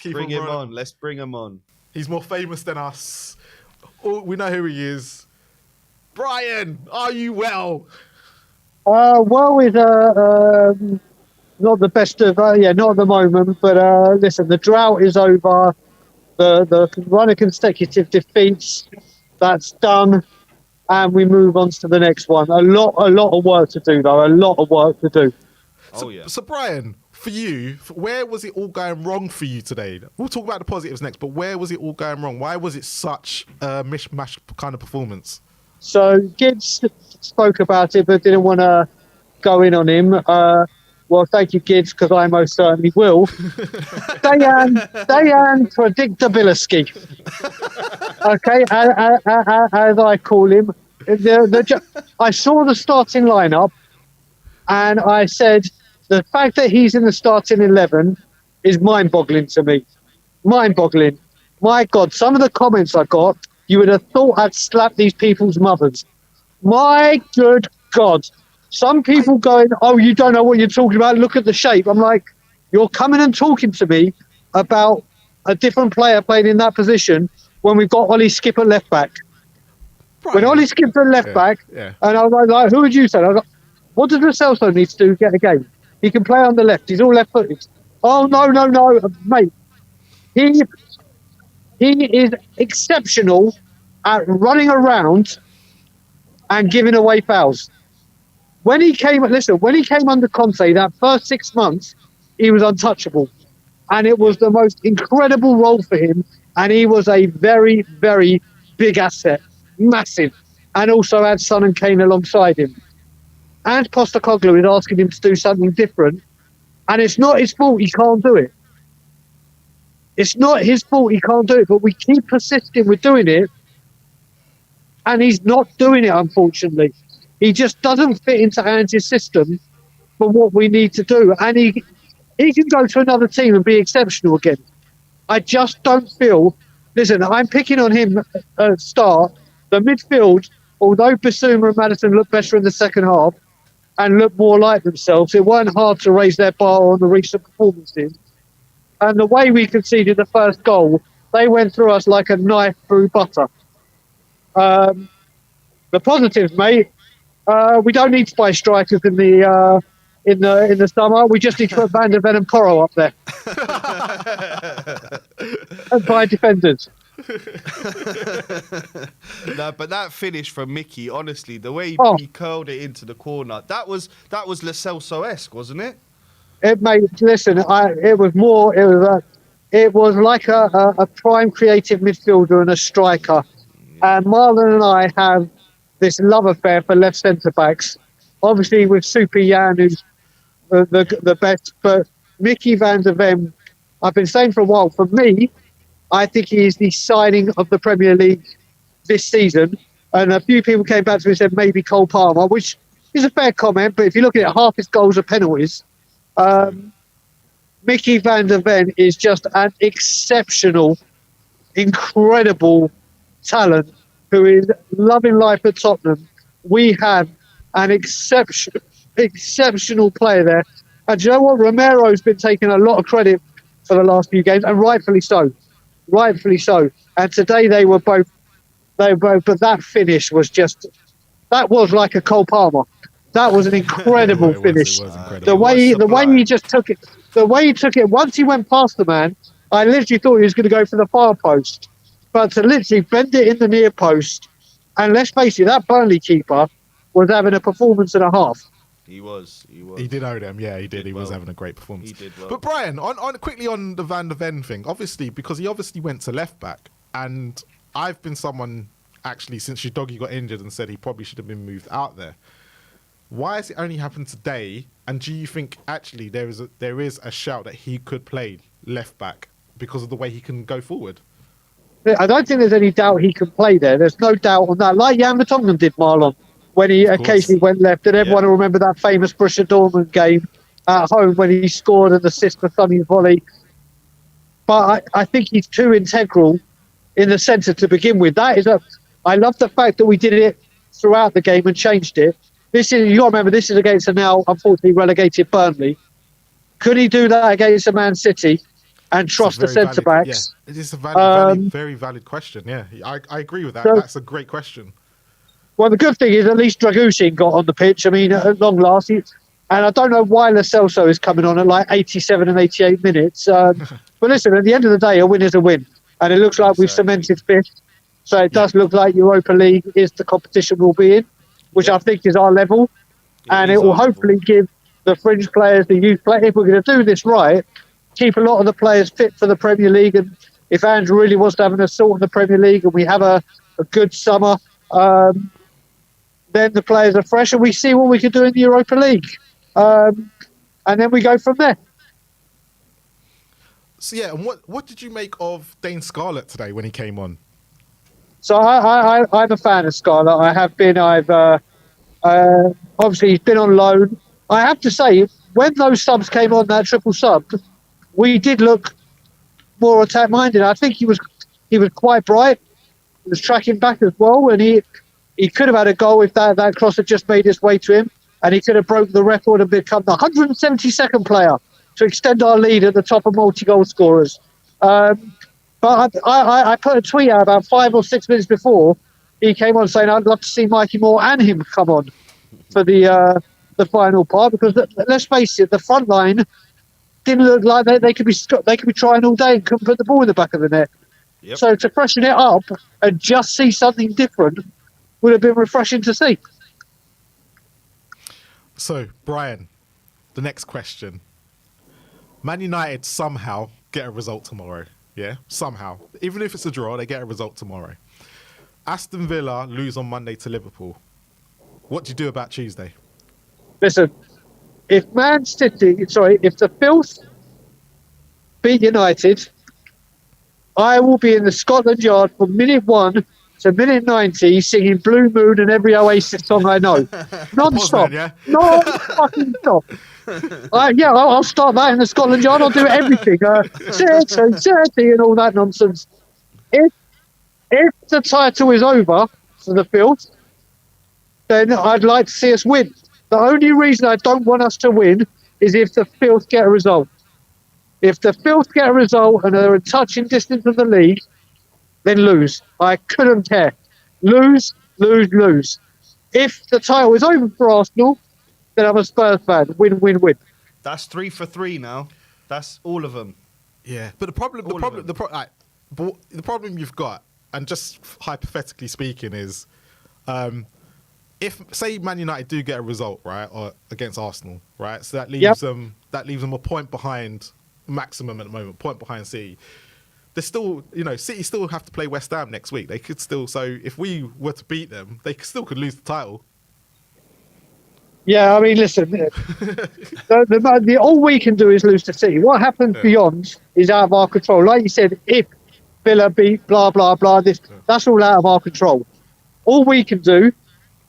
Bring him on. Let's bring him on. He's more famous than us. Oh, we know who he is. Brian, are you well? Well, is not the best of not at the moment. But listen, the drought is over. The run of consecutive defeats, that's done, and we move on to the next one. A lot of work to do, though. A lot of work to do. So Brian, for you, where was it all going wrong for you today? We'll talk about the positives next, but where was it all going wrong? Why was it such a mishmash kind of performance? So Gibbs spoke about it, but didn't want to go in on him. Well, thank you, Gibbs, because I most certainly will. Dejan Predictabiliski. Okay, as I call him. I saw the starting lineup, and I said the fact that he's in the starting 11 is mind-boggling to me. Mind-boggling. My God, some of the comments I got, you would have thought I'd slapped these people's mothers. My good God. Some people going, oh, you don't know what you're talking about. Look at the shape. I'm like, you're coming and talking to me about a different player playing in that position when we've got Ollie Skip at left back. Right. When Ollie Skip's at left back, and I was like, who would you say? I was like, what does Roselso need to do to get a game? He can play on the left. He's all left-footed. Oh, no, mate. He is exceptional at running around and giving away fouls. When he came under Conte, that first 6 months, he was untouchable. And it was the most incredible role for him. And he was a very, very big asset. Massive. And also had Son and Kane alongside him. And Postecoglou is asking him to do something different. And it's not his fault he can't do it. It's not his fault he can't do it. But we keep persisting with doing it. And he's not doing it, unfortunately. He just doesn't fit into Ange's system for what we need to do. And he can go to another team and be exceptional again. I just don't feel... Listen, I'm picking on him at start. The midfield, although Bissouma and Maddison looked better in the second half and looked more like themselves, it weren't hard to raise their bar on the recent performances. And the way we conceded the first goal, they went through us like a knife through butter. The positives, mate, we don't need to buy strikers in the summer. We just need to put Van der Ven and Porro up there. And buy defenders. No, but that finish from Mickey, honestly, the way he curled it into the corner, that was Lo Celso-esque, wasn't it? It made, listen, it was like a prime creative midfielder and a striker. And Marlon and I have this love affair for left centre backs. Obviously, with Super Jan, who's the best, but Mickey van der Ven, I've been saying for a while, for me, I think he is the signing of the Premier League this season. And a few people came back to me and said maybe Cole Palmer, which is a fair comment, but if you look at it, half his goals are penalties. Mickey van der Ven is just an exceptional, incredible talent who is loving life at Tottenham. We have an exceptional player there. And do you know what? Romero's been taking a lot of credit for the last few games, and rightfully so. Rightfully so. And today they were both, but that finish was that was like a Cole Palmer. That was an incredible finish. It was incredible. The way he just took it, once he went past the man, I literally thought he was going to go for the far post. But to literally bend it in the near post, and let's face it, that Burnley keeper was having a performance and a half. He was. He did owe them, yeah, he did. He was having a great performance. He did well. But Brian, quickly on the Van der Ven thing, obviously, because he obviously went to left back, and I've been someone, actually, since your doggy got injured and said he probably should have been moved out there. Why has it only happened today? And do you think, actually, there is a shout that he could play left back because of the way he can go forward? I don't think there's any doubt he can play there. There's no doubt on that. Like Jan Vertonghen did, Marlon, when he occasionally went left. And everyone will remember that famous Borussia Dortmund game at home when he scored an assist for Sonny's volley. But I think he's too integral in the centre to begin with. I love the fact that we did it throughout the game and changed it. You got to remember, this is against a now, unfortunately, relegated Burnley. Could he do that against a Man City? and It's a trust the very centre valid, yeah. backs. It is a very valid question. Yeah, I agree with that. So- That's a great question. Well, the good thing is at least Dragusin got on the pitch. I mean, at long last, and I don't know why Lo Celso is coming on at like 87 and 88 minutes. But listen, at the end of the day, a win is a win, and it looks like we've Exactly. cemented fifth. So it does look like Europa League is the competition we'll be in, which I think is our level, and it is will our level. hopefully give the fringe players, the youth players, if we're going to do this right, keep a lot of the players fit for the Premier League. And if Andrew really wants to have an assault in the Premier League and we have a good summer, then the players are fresh and we see what we can do in the Europa League. And then we go from there. So yeah, and what did you make of Dane Scarlett today when he came on? So I'm a fan of Scarlett. I have been. I've obviously he's been on loan. I have to say, when those subs came on, that triple sub, we did look more attack minded. I think he was quite bright. He was tracking back as well, and he could have had a goal if that cross had just made its way to him, and he could have broken the record and become the 172nd player to extend our lead at the top of multi-goal scorers. But I put a tweet out about 5 or 6 minutes before he came on saying I'd love to see Mikey Moore and him come on for the final part, because let's face it, the front line didn't look like they could be trying all day and couldn't put the ball in the back of the net. Yep. So to freshen it up and just see something different would have been refreshing to see. So Brian, the next question: Man United somehow get a result tomorrow. Yeah, somehow, even if it's a draw, they get a result tomorrow. Aston Villa lose on Monday to Liverpool. What do you do about Tuesday? Listen, if the Filth beat United, I will be in the Scotland Yard from minute 1 to minute 90 singing Blue Moon and every Oasis song I know. Non-stop. Postman, yeah? Non-fucking stop. I'll start that in the Scotland Yard. I'll do everything. City and all that nonsense. If the title is over for the Filth, then I'd like to see us win. The only reason I don't want us to win is if the Filth get a result. If the Filth get a result and are in touching distance of the league, then lose. I couldn't care. Lose. If the title is over for Arsenal, then I'm a Spurs fan. Win. That's 3 for 3 now. That's all of them. Yeah, but the problem you've got, and just hypothetically speaking, is if say Man United do get a result right or against Arsenal, right, so that leaves them a point behind maximum at the moment, point behind City. They're still, City still have to play West Ham next week. They could still, so if we were to beat them, they still could lose the title. Yeah, I mean, listen, all we can do is lose to City. What happens beyond is out of our control. Like you said, if Villa beat blah, blah, blah, that's all out of our control. All we can do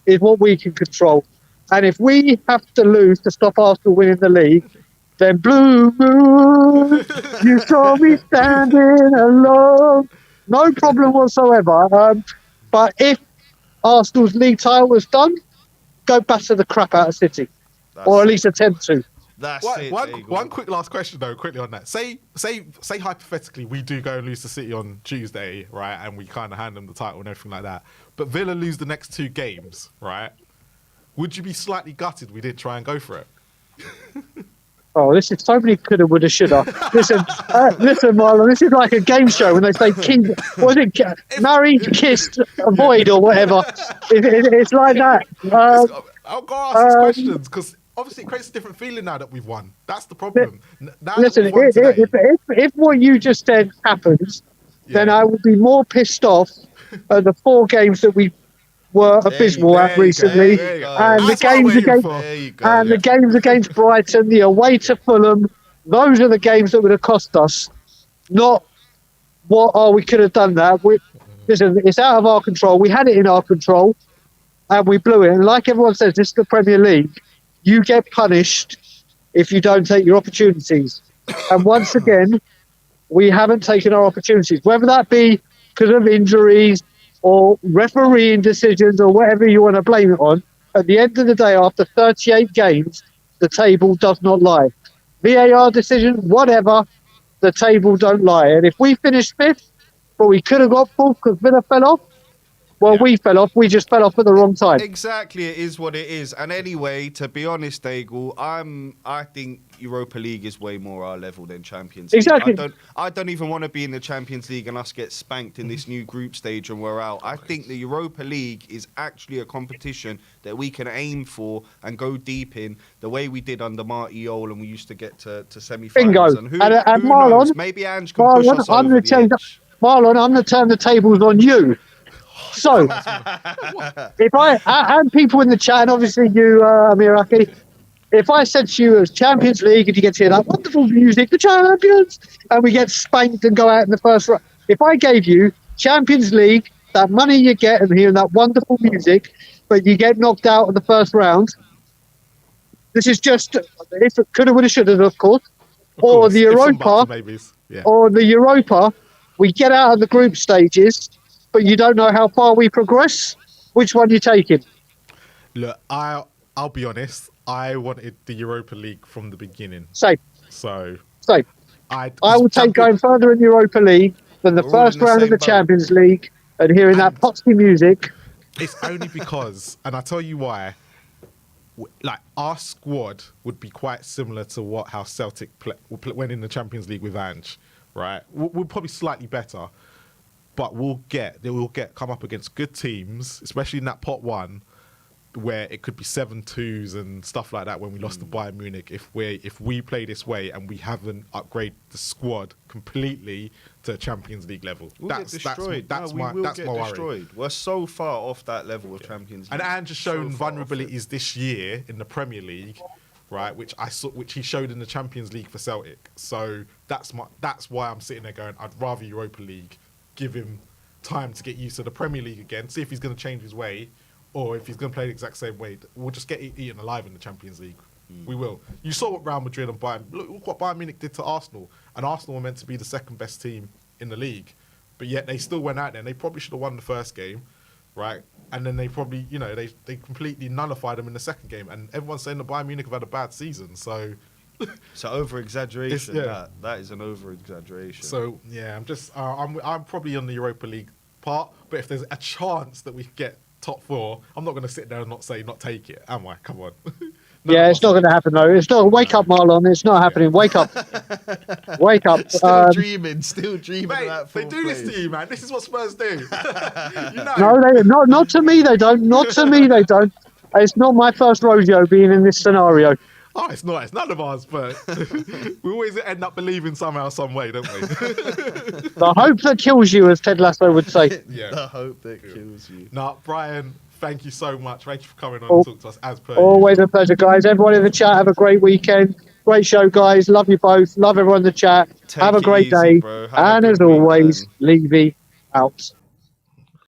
is what we can control. And if we have to lose to stop Arsenal winning the league, then Blue Moon, you saw me standing alone. No problem whatsoever. But if Arsenal's league title was done, go batter the crap out of City. Or at least attempt to. That's it. One quick last question though, quickly on that. Say hypothetically we do go and lose to City on Tuesday, right, and we kind of hand them the title and everything like that. But Villa lose the next 2 games, right? Would you be slightly gutted we didn't try and go for it? Oh, this is so many coulda, woulda, shoulda. Listen, Marlon, this is like a game show when they say married, kissed, avoid, or whatever. It's like that. I'll go ask these questions because obviously it creates a different feeling now that we've won. That's the problem. Listen, if what you just said happens, then I will be more pissed off at the 4 games that we were abysmal at recently, and the games against Brighton, the away to Fulham. Those are the games that would have cost us. Not we could have done that. Listen, it's out of our control. We had it in our control, and we blew it. And like everyone says, this is the Premier League. You get punished if you don't take your opportunities. And once again, we haven't taken our opportunities, whether that be because of injuries or refereeing decisions or whatever you want to blame it on. At the end of the day, after 38 games, the table does not lie. VAR decision, whatever, the table don't lie. And if we finish 5th, but we could have got 4th because Villa fell off, well, Yeah. we fell off. We just fell off at the wrong time. Exactly, it is what it is. And anyway, to be honest, Dagul, I think Europa League is way more our level than Champions League. Exactly. I don't even want to be in the Champions League and us get spanked in this new group stage and we're out. I think the Europa League is actually a competition that we can aim for and go deep in the way we did under Marty Ole, and we used to get to semi-finals. Bingo. And who Marlon, knows? Maybe Ange can push us over the edge. Marlon, I'm going to turn the tables on you. So, if I and people in the chat, and obviously you, Miraki, if I said to you as Champions League and you get to hear that wonderful music, the champions, and we get spanked and go out in the first round, if I gave you Champions League, that money you get and hearing that wonderful music, but you get knocked out in the first round, this is just if it coulda, woulda, shoulda, of course, or the Europa, or the Europa, we get out of the group stages. But you don't know how far we progress. Which one you taking? Look, I'll be honest. I wanted the Europa League from the beginning. Same. So I will take going further in Europa League than the first round of the Champions League and hearing that potsy music. It's only because, and I'll tell you why. Like our squad would be quite similar to how Celtic went in the Champions League with Ange, right? We're probably slightly better. But they will come up against good teams, especially in that pot one, where it could be 7-2s and stuff like that when we lost to Bayern Munich. If we play this way and we haven't upgraded the squad completely to Champions League level, we'll get destroyed. That's my worry. We're so far off that level of Champions League. And Ange has shown vulnerabilities this year in the Premier League, right? Which he showed in the Champions League for Celtic. So that's why I'm sitting there going, I'd rather Europa League. Give him time to get used to the Premier League again, see if he's going to change his way, or if he's going to play the exact same way. We'll just get eaten alive in the Champions League. We will. You saw what Real Madrid and Bayern... Look what Bayern Munich did to Arsenal. And Arsenal were meant to be the second best team in the league. But yet they still went out there and they probably should have won the first game, right? And then they probably, they completely nullified them in the second game. And everyone's saying that Bayern Munich have had a bad season, so... So over-exaggeration. That is an over-exaggeration. So yeah, I'm probably on the Europa League part, but if there's a chance that we get top 4, I'm not going to sit there and not take it, am I? Come on. It's not going to happen though. It's not. Wake up, Marlon. It's not happening. Wake up. Wake up. Still dreaming. Mate, of that they do this to you, man. This is what Spurs do. No, not to me. They don't. Not to me. They don't. It's not my first rodeo being in this scenario. Oh, it's not. It's none of ours, but we always end up believing somehow, some way, don't we? The hope that kills you, as Ted Lasso would say. Yeah. The hope that kills you. Now, Brian, thank you so much. Thank you for coming on and talking to us as per. Always a pleasure, guys. Everyone in the chat, have a great weekend. Great show, guys. Love you both. Love everyone in the chat. Have a great day. Bro. And as always, Levy out.